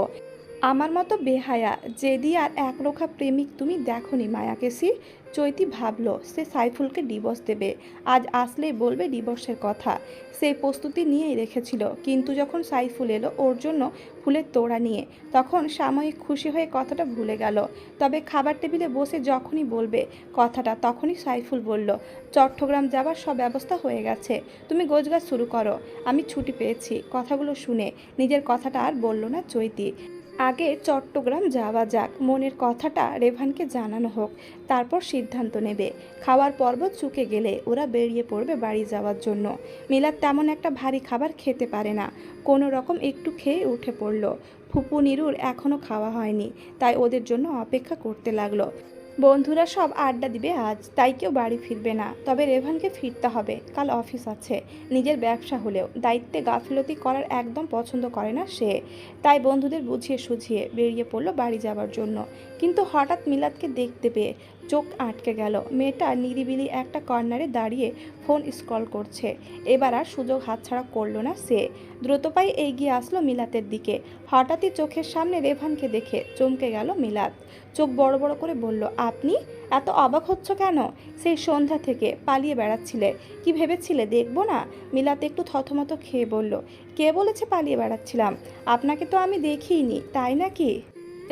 আমার মতো বেহায়া, জেদি আর একরোখা প্রেমিক তুমি দেখনি মায়াকেশি। চৈতি ভাবল সে সাইফুলকে ডিভোর্স দেবে, আজ আসলেই বলবে ডিভোর্সের কথা। সেই প্রস্তুতি নিয়েই রেখেছিল, কিন্তু যখন সাইফুল এলো ওর জন্য ফুলের তোড়া নিয়ে, তখন সাময়িক খুশি হয়ে কথাটা ভুলে গেল। তবে খাবার টেবিলে বসে যখনই বলবে কথাটা, তখনই সাইফুল বলল, চট্টগ্রাম যাবার সব ব্যবস্থা হয়ে গেছে, তুমি গোছগাছ শুরু করো, আমি ছুটি পেয়েছি। কথাগুলো শুনে নিজের কথাটা আর বলল না চৈতি। আগে চট্টগ্রাম যাওয়া যাক, মনের কথাটা রেভানকে জানানো হোক, তারপর সিদ্ধান্ত নেবে। খাওয়ার পর্ব চুকে গেলে ওরা বেরিয়ে পড়বে বাড়ি যাওয়ার জন্য। মিলাদ তেমন একটা ভারী খাবার খেতে পারে না, কোনো রকম একটু খেয়ে উঠে পড়ল। ফুপু নিরুর এখনও খাওয়া হয়নি, তাই ওদের জন্য অপেক্ষা করতে লাগলো। বন্ধুরা সব আড্ডা দিবে আজ, তাই কেউ বাড়ি ফিরবে না। তবে রেভানকে ফিরতে হবে, কাল অফিস আছে। নিজের ব্যবসা হলেও দায়িত্বে গাফিলতি করার একদম পছন্দ করে না সে। তাই বন্ধুদের বুঝিয়ে সুঝিয়ে বেরিয়ে পড়লো বাড়ি যাবার জন্য। কিন্তু হঠাৎ মিলাদকে দেখতে পেয়ে চোখ আটকে গেল। মেয়েটা নিরিবিলি একটা কর্নারে দাঁড়িয়ে ফোন স্ক্রল করছে। এবার আর সুযোগ হাতছাড়া করলো না সে। দ্রুত পায়ে এগিয়ে আসলো মিলাতের দিকে। হঠাৎই চোখের সামনে রেভানকে দেখে চমকে গেল মিলাত। চোখ বড় বড় করে বলল, আপনি? এত অবাক হচ্ছ কেন? সেই সন্ধ্যা থেকে পালিয়ে বেড়াচ্ছিলে, কি ভেবেছিলে দেখবো না? মিলাত একটু থতমত খেয়ে বলল, কে বলেছে পালিয়ে বেড়াচ্ছিলাম? আপনাকে তো আমি দেখিনি, তাই নাকি?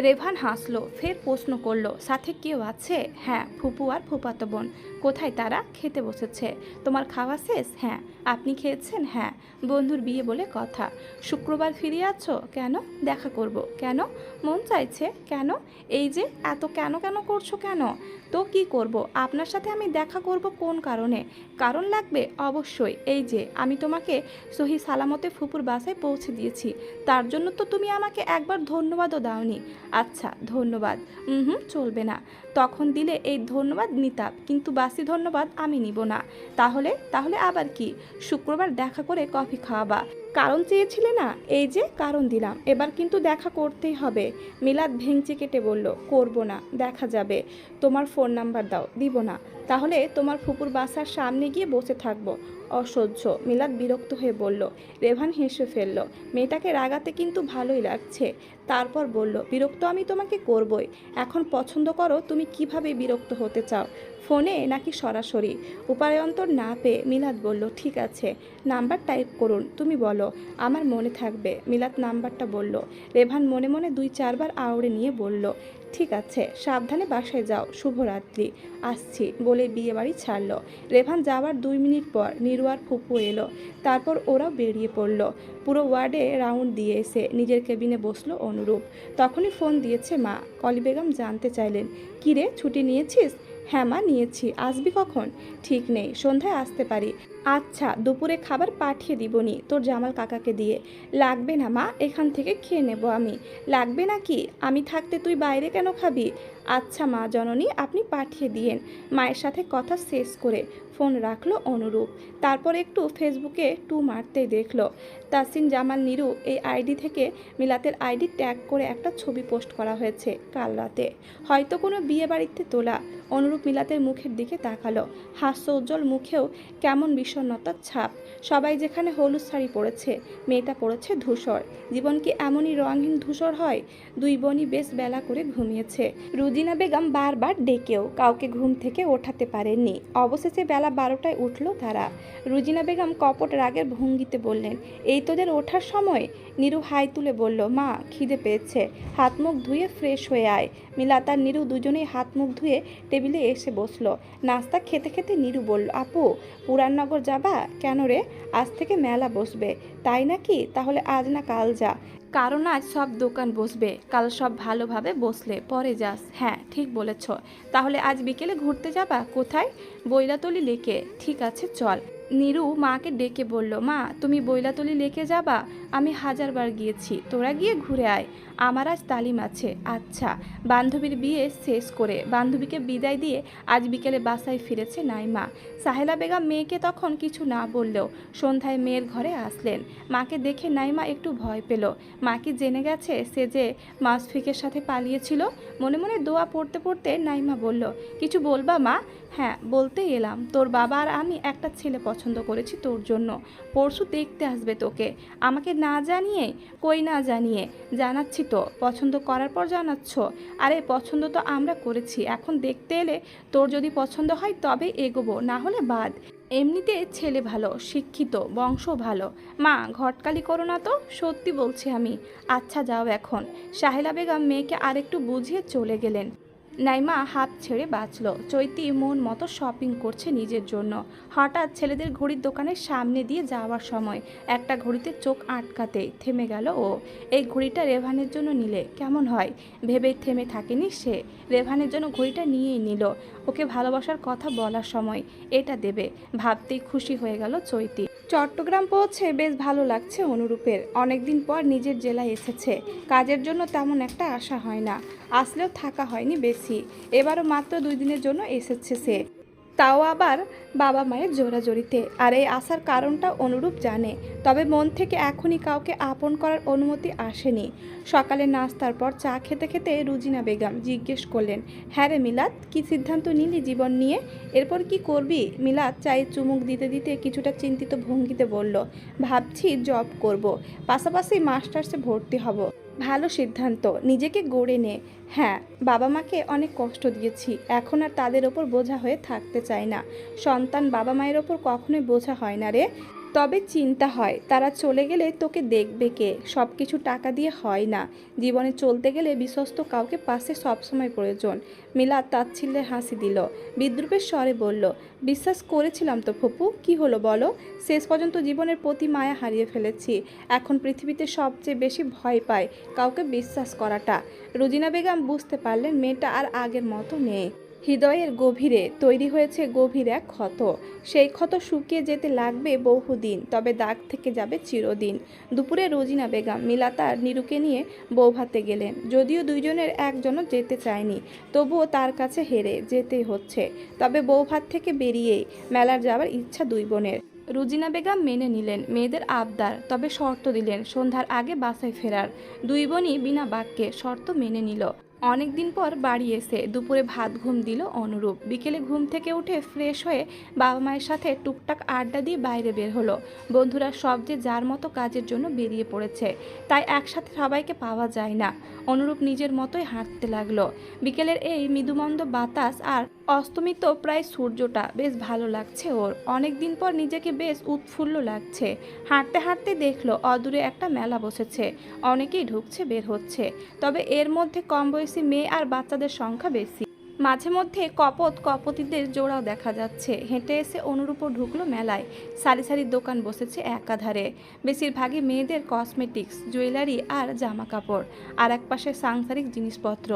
রেভান হাসলো, ফের প্রশ্ন করলো, সাথে কেউ আছে? হ্যাঁ, ফুপু আর ফুপাতো বোন। কোথায় তারা? খেতে বসেছে। তোমার খাওয়া শেষ? হ্যাঁ। আপনি খেয়েছেন? হ্যাঁ। বন্ধুর বিয়ে বলে কথা। শুক্রবার ফিরে আছো কেন? দেখা করব। কেন? মন চাইছে। কেন? এই যে এত কেন কেন করছো কেন? তো কি করব? আপনার সাথে আমি দেখা করব কোন কারণে? কারণ লাগবে অবশ্যই। এই যে আমি তোমাকে সহি সালামতে ফুপুর বাসায় পৌঁছে দিয়েছি, তার জন্য তো তুমি আমাকে একবার ধন্যবাদও দাওনি। আচ্ছা ধন্যবাদ চলবে না। তখন দিলে এই ধন্যবাদ নিতাম, কিন্তু বাসি ধন্যবাদ আমি নিব না। তাহলে তাহলে আবার কি? শুক্রবার দেখা করে কফি খাওয়াবা। কারণ চেয়েছিলে না, এই যে কারণ দিলাম। এবার কিন্তু দেখা করতেই হবে। মিলাদ ভেঙচি কেটে বলল, করব না, দেখা যাবে। তোমার ফোন নাম্বার দাও। দিব না। তাহলে তোমার ফুপুর বাসার সামনে গিয়ে বসে থাকবো। অসহ্য, মিলাদ বিরক্ত হয়ে বলল। রেভান হেসে ফেলল। মেয়েটাকে রাগাতে কিন্তু ভালোই লাগছে। তারপর বলল, বিরক্ত আমি তোমাকে করবই। এখন পছন্দ করো তুমি কিভাবে বিরক্ত হতে চাও, ফোনে নাকি সরাসরি? উপায়ন্তর না পেয়ে মিলাদ বলল, ঠিক আছে, নাম্বার টাইপ করুন, তুমি বলো, আমার মনে থাকবে। মিলাদ নাম্বারটা বলল। রেভান মনে মনে 2-4 বার আওড়ে নিয়ে বলল, ঠিক আছে, সাবধানে বাসায় যাও, শুভরাত্রি, আসছি বলে বিয়ে বাড়ি ছাড়ল। রেভান যাওয়ার 2 মিনিট পর নিরু আর ফুপু এলো। তারপর ওরাও বেরিয়ে পড়ল। পুরো ওয়ার্ডে রাউন্ড দিয়ে এসে নিজের কেবিনে বসলো অনুরূপ। তখনই ফোন দিয়েছে মা। কলি বেগম জানতে চাইলেন, কিরে ছুটি নিয়েছিস? হ্যাঁ মা নিয়েছি, আসবি কখন? ঠিক নেই, সন্ধ্যায় আসতে পারি। আচ্ছা, দুপুরে খাবার পাঠিয়ে দিবনি তোর জামাল কাকাকে দিয়ে। লাগবে না মা, এখান থেকে খেয়ে নেব আমি। লাগবে নাকি? আমি থাকতে তুই বাইরে কেন খাবি? আচ্ছা মা জননী, আপনি পাঠিয়ে দিয়েন। মায়ের সাথে কথা শেষ করে ফোন রাখলো অনুরূপ। তারপর একটু ফেসবুকে মারতেই দেখলো তাসিন জামাল নিরু এই আইডি থেকে মিলাতের আইডি ট্যাগ করে একটা ছবি পোস্ট করা হয়েছে কাল রাতে, হয়তো কোনো বিয়ে বাড়িতে তোলা। অনুরূপ মিলাতের মুখের দিকে তাকালো। হাস্য উজ্জ্বল মুখেও কেমন বিষণ্ণতার ছাপ। সবাই যেখানে হলুদ শাড়ি পরেছে, মেয়েটা পরেছে ধূসর। জীবন কি এমনই রঙহীন ধূসর হয়? দুই বোনই বেশ বেলা করে ঘুমিয়েছে। রুজিনা বেগম বারবার ডেকেও কাউকে ঘুম থেকে ওঠাতে পারেননি। অবশেষে বেলা 12টায় উঠল তারা। রুজিনা বেগম কপট রাগের ভঙ্গিতে বললেন, এই তোদের ওঠার সময়? নিরু হাই তুলে বলল, মা খিদে পেয়েছে, হাত মুখ ধুয়ে ফ্রেশ হয়ে আয়। মিলাত আর নিরু দুজনেই হাত মুখ ধুয়ে টেবিলে এসে বসলো। নাস্তা খেতে খেতে নিরু বলল, আপু পুরাননগর যাবা? কেন রে? আজ থেকে মেলা বসবে। তাই নাকি? তাহলে আজ না কাল যা, কারণ আজ সব দোকান বসবে, কাল সব ভালোভাবে বসলে পরে যাস। হ্যাঁ ঠিক বলেছ। তাহলে আজ বিকেলে ঘুরতে যাবা? কোথায়? বৈলাতলি লেকে। ঠিক আছে চল। নিরু মাকে ডেকে বলল, মা তুমি বৈলাতলি লেকে যাবা? আমি 1000বার গিয়েছি, তোরা গিয়ে ঘুরে আয়, আমার আজ তালিম আছে। আচ্ছা। বান্ধবীর বিয়ে শেষ করে বান্ধবীকে বিদায় দিয়ে আজ বিকেলে বাসায় ফিরেছে নাইমা। সাহেলা বেগম মেয়েকে তখন কিছু না বললেও সন্ধ্যায় মেয়ের ঘরে আসলেন। মাকে দেখে নাইমা একটু ভয় পেল। মা কি জেনে গেছে সে যে মাসফিকের সাথে পালিয়েছিল? মনে মনে দোয়া পড়তে পড়তে নাইমা বলল, কিছু বলবা মা? হ্যাঁ বলতেই এলাম, তোর বাবা আর আমি একটা ছেলে পছন্দ করেছি তোর জন্য। পরশু দেখতে আসবে তোকে। আমাকে না জানিয়ে? কই না জানিয়ে? জানাচ্ছি তো। পছন্দ করার পর জানাচ্ছ? আরে পছন্দ তো আমরা করেছি, এখন দেখতে এলে তোর যদি পছন্দ হয় তবে এগোবো, না হলে বাদ। এমনিতে ছেলে ভালো, শিক্ষিত, বংশ ভালো। মা ঘটকালি করো না তো, সত্যি বলছি আমি। আচ্ছা যাও এখন। সাহেলা বেগম মেয়েকে আরেকটু বুঝিয়ে চলে গেলেন। নাইমা হাত ছেড়ে বাঁচল। চৈতি মন মতো শপিং করছে নিজের জন্য। হঠাৎ ছেলেদের ঘড়ির দোকানের সামনে দিয়ে যাওয়ার সময় একটা ঘড়িতে চোখ আটকাতেই থেমে গেল ও। এই ঘড়িটা রেভানের জন্য নিলে কেমন হয়? ভেবে থেমে থাকেনি সে। রেভানের জন্য ঘড়িটা নিয়েই নিল। ওকে ভালোবাসার কথা বলার সময় এটা দেবে ভাবতেই খুশি হয়ে গেল চৈতি। চট্টগ্রাম পৌঁছে বেশ ভালো লাগছে অনুরূপের। অনেকদিন পর নিজের জেলায় এসেছে। কাজের জন্য তেমন একটা আশা হয় না, আসলেও থাকা হয়নি বেশি। এবারও মাত্র 2 দিনের জন্য এসেছে সে, তাও আবার বাবা মায়ের জোরাজোরিতে। আর এই আসার কারণটা অনুরূপ জানে, তবে মন থেকে এখনই কাউকে আপন করার অনুমতি আসেনি। সকালে নাস্তার পর চা খেতে খেতে রুজিনা বেগম জিজ্ঞেস করলেন, হ্যাঁ রে মিলাত, কি সিদ্ধান্ত নিলি জীবন নিয়ে? এরপর কি করবি? মিলাত চায়ে চুমুক দিতে দিতে কিছুটা চিন্তিত ভঙ্গিতে বলল, ভাবছি জব করব, পাশাপাশি মাস্টার্সে ভর্তি হব। ভালো সিদ্ধান্ত, নিজেকে গড়ে নে। হ্যাঁ, বাবা মাকে অনেক কষ্ট দিয়েছি, এখন আর তাদের ওপর বোঝা হয়ে থাকতে চাই না। সন্তান বাবা মায়ের ওপর কখনোই বোঝা হয় না রে। তবে চিন্তা হয় তারা চলে গেলে তোকে দেখবে কে? সব কিছু টাকা দিয়ে হয় না। জীবনে চলতে গেলে বিশ্বস্ত কাউকে পাশে সবসময় প্রয়োজন। মিলাত তাচ্ছিল্যের হাসি দিল, বিদ্রুপের স্বরে বলল, বিশ্বাস করেছিলাম তো ফুপু, কি হলো বলো? শেষ পর্যন্ত জীবনের প্রতি মায়া হারিয়ে ফেলেছি। এখন পৃথিবীতে সবচেয়ে বেশি ভয় পায় কাউকে বিশ্বাস করাটা। রুজিনা বেগম বুঝতে পারলেন মেয়েটা আর আগের মতো নেই। হৃদয়ের গভীরে তৈরি হয়েছে গভীর এক ক্ষত। সেই ক্ষত শুকিয়ে যেতে লাগবে বহুদিন, তবে দাগ থেকে যাবে চিরদিন। দুপুরে রোজিনা বেগম মিলাত আর নিরুকে নিয়ে বৌভাতে গেলেন। যদিও দুইজনের একজনও যেতে চায়নি, তবুও তার কাছে হেরে যেতেই হচ্ছে। তবে বৌভাত থেকে বেরিয়েই মেলার যাওয়ার ইচ্ছা দুই বোনের। রুজিনা বেগম মেনে নিলেন মেয়েদের আবদার, তবে শর্ত দিলেন সন্ধ্যার আগে বাসায় ফেরার। দুই বোনই বিনা বাক্যে শর্ত মেনে নিল। অনেকদিন পর বাড়ি এসে দুপুরে ভাত ঘুম দিল অনুরূপ। বিকেলে ঘুম থেকে উঠে ফ্রেশ হয়ে বাবা মায়ের সাথে টুকটাক আড্ডা দিয়ে বাইরে বের হলো। বন্ধুরা সব যে যার মতো কাজের জন্য বেরিয়ে পড়েছে, তাই একসাথে সবাইকে পাওয়া যায় না। অনুরূপ নিজের মতোই হাঁটতে লাগলো। বিকেলের এই মৃদুমন্দ বাতাস আর অস্তমিত প্রায় সূর্যটা বেশ ভালো লাগছে ওর। অনেক দিন পর নিজেকে বেশ উৎফুল্ল লাগছে। হাঁটতে হাঁটতে দেখলো অদূরে একটা মেলা বসেছে। অনেকেই ঢুকছে বের হচ্ছে, তবে এর মধ্যে কম বয়সী মেয়ে আর বাচ্চাদের সংখ্যা বেশি। মাঝে মধ্যে কপতিদের জোড়াও দেখা যাচ্ছে। হেঁটে এসে অনুরূপও ঢুকলো মেলায়। সারি সারি দোকান বসেছে একাধারে। বেশিরভাগই মেয়েদের কসমেটিক্স, জুয়েলারি আর জামা কাপড়। আর এক পাশে সাংসারিক জিনিসপত্র,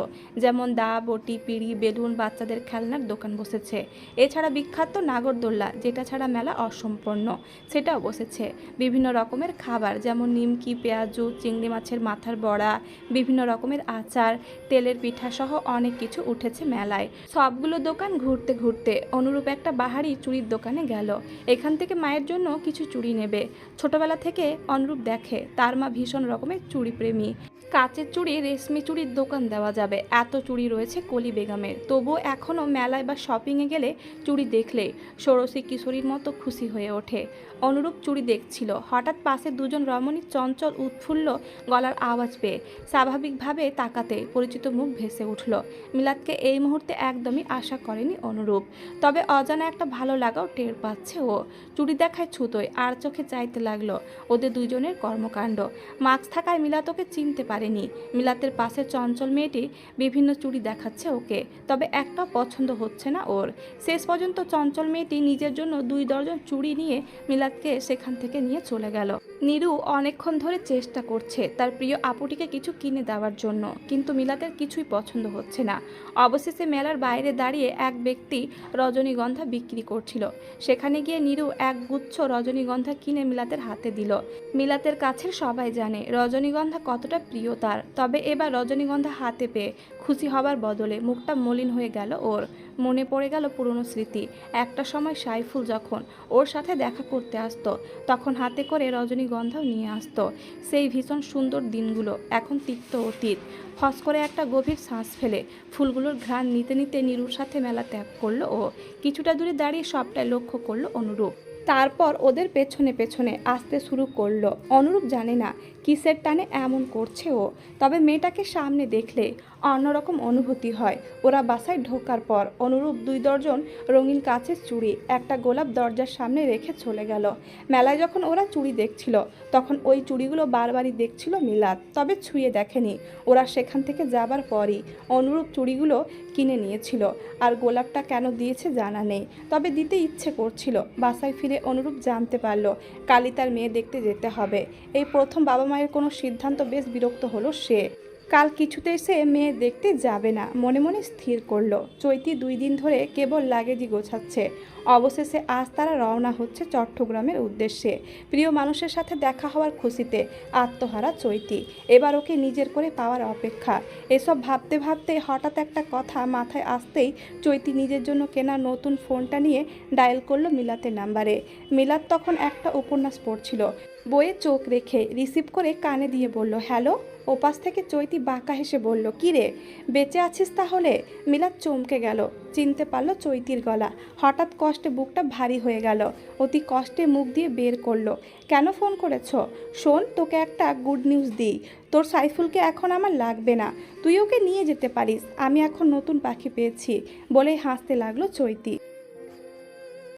যেমন দা, বটি, পিঁড়ি, বেলুন, বাচ্চাদের খেলনার দোকান বসেছে। এছাড়া বিখ্যাত নাগরদোল্লা, যেটা ছাড়া মেলা অসম্পূর্ণ, সেটাও বসেছে। বিভিন্ন রকমের খাবার, যেমন নিমকি, পেঁয়াজু, চিংড়ি মাছের মাথার বড়া, বিভিন্ন রকমের আচার, তেলের পিঠা সহ অনেক কিছু উঠেছে মেলায়। সবগুলো দোকান ঘুরতে ঘুরতে অনুরূপ একটা বাহারি চুড়ির দোকানে গেল। এখান থেকে মায়ের জন্য কিছু চুড়ি নেবে। ছোটবেলা থেকে অনুরূপ দেখে তার মা ভীষণ রকমের চুড়ি প্রেমী। কাচের চুড়ি, রেশমি চুড়ির দোকান দেওয়া যাবে, এত চুড়ি রয়েছে কলি বেগমের। তবুও এখনও মেলায় বা শপিংয়ে গেলে চুড়ি দেখলে ষোড়শী কিশোরীর মতো খুশি হয়ে ওঠে। অনুরূপ চুড়ি দেখছিল, হঠাৎ পাশে দুজন রমণীর চঞ্চল উৎফুল্ল গলার আওয়াজ পেয়ে স্বাভাবিকভাবে তাকাতে পরিচিত মুখ ভেসে উঠল। মিলাদকে এই মুহূর্তে একদমই আশা করেনি অনুরূপ, তবে অজানা একটা ভালো লাগাও টের পাচ্ছে ও। চুড়ি দেখায় ছুতোয় আর চোখে চাইতে লাগলো ওদের দুজনের কর্মকাণ্ড। মাস্ক থাকায় মিলাত ওকে চিনতে পারেনি। মিলাতের পাশে চঞ্চল মেয়েটি বিভিন্ন চুড়ি দেখাচ্ছে ওকে, তবে একটাও পছন্দ হচ্ছে না ওর। শেষ পর্যন্ত চঞ্চল মেয়েটি নিজের জন্য 2 ডজন চুড়ি নিয়ে মিলাতকে সেখান থেকে নিয়ে চলে গেল। নীরু অনেকক্ষণ ধরে চেষ্টা করছে তার প্রিয় আপুটিকে কিছু কিনে দেওয়ার জন্য, কিন্তু মিলাতের কিছুই পছন্দ হচ্ছে না। অবশেষে মেলার বাইরে দাঁড়িয়ে এক ব্যক্তি রজনীগন্ধা বিক্রি করছিল। সেখানে গিয়ে নীরু এক গুচ্ছ রজনীগন্ধা কিনে মিলাতের হাতে দিল। মিলাতের কাছের সবাই জানে রজনীগন্ধা কতটা প্রিয় তার, তবে এবার রজনীগন্ধা হাতে পেয়ে খুশি হবার বদলে মুখটা মলিন হয়ে গেল ওর। মনে পড়ে গেল পুরনো স্মৃতি। একটা সময় সাইফুল যখন ওর সাথে দেখা করতে আসতো, তখন হাতে করে রজনীগন্ধাও নিয়ে আসতো। সেই ভীষণ সুন্দর দিনগুলো এখন তিক্ত অতীত। ফস করে একটা গভীর শ্বাস ফেলে ফুলগুলোর ঘ্রাণ নিতে নিতে নীরুর সাথে মেলা ত্যাগ করলো ও। কিছুটা দূরে দাঁড়িয়ে সবটাই লক্ষ্য করলো অনুরূপ। তারপর ওদের পেছনে পেছনে আসতে শুরু করলো। অনুরূপ জানে না কিসের টানে এমন করছে ও, তবে মেয়েটাকে সামনে দেখলে অন্যরকম অনুভূতি হয়। ওরা বাসায় ঢোকার পর অনুরূপ 2 ডজন রঙিন কাচের চুড়ি একটা গোলাপ দরজার সামনে রেখে চলে গেল। মেলায় যখন ওরা চুড়ি দেখছিল, তখন ওই চুড়িগুলো বারবারই দেখছিল মিলাদ, তবে ছুঁয়ে দেখেনি। ওরা সেখান থেকে যাবার পরই অনুরূপ চুড়িগুলো কিনে নিয়েছিল। আর গোলাপটা কেন দিয়েছে জানা নেই, তবে দিতে ইচ্ছে করছিল। বাসায় ফিরে অনুরূপ জানতে পারল কালই তার মেয়ে দেখতে যেতে হবে। এই প্রথম বাবা মায়ের কোনো সিদ্ধান্ত, বেশ বিরক্ত হলো সে। কাল কিছুতেই সে মেয়ে দেখতে যাবে না, মনে মনে স্থির করলো। চৈতি 2 দিন ধরে কেবল লাগেজই গোছাচ্ছে। অবশেষে আজ তারা রওনা হচ্ছে চট্টগ্রামের উদ্দেশ্যে। প্রিয় মানুষের সাথে দেখা হওয়ার খুশিতে আত্মহারা চৈতি। এবার ওকে নিজের করে পাওয়ার অপেক্ষা। এসব ভাবতে ভাবতে হঠাৎ একটা কথা মাথায় আসতেই চৈতি নিজের জন্য কেনা নতুন ফোনটা নিয়ে ডায়াল করলো মিলাতের নাম্বারে। মিলাত তখন একটা উপন্যাস পড়ছিল। বইয়ে চোখ রেখে রিসিভ করে কানে দিয়ে বলল, হ্যালো। ওপাশ থেকে চৈতি বাঁকা হেসে বলল, কী রে, বেঁচে আছিস তাহলে? মিলাত চমকে গেল, চিনতে পারলো চৈতির গলা। হঠাৎ কষ্টে বুকটা ভারী হয়ে গেল। অতি কষ্টে মুখ দিয়ে বের করলো, কেন ফোন করেছ? শোন, তোকে একটা গুড নিউজ দিই। তোর সাইফুলকে এখন আমার লাগবে না, তুই ওকে নিয়ে যেতে পারিস। আমি এখন নতুন পাখি পেয়েছি, বলেই হাসতে লাগলো চৈতি।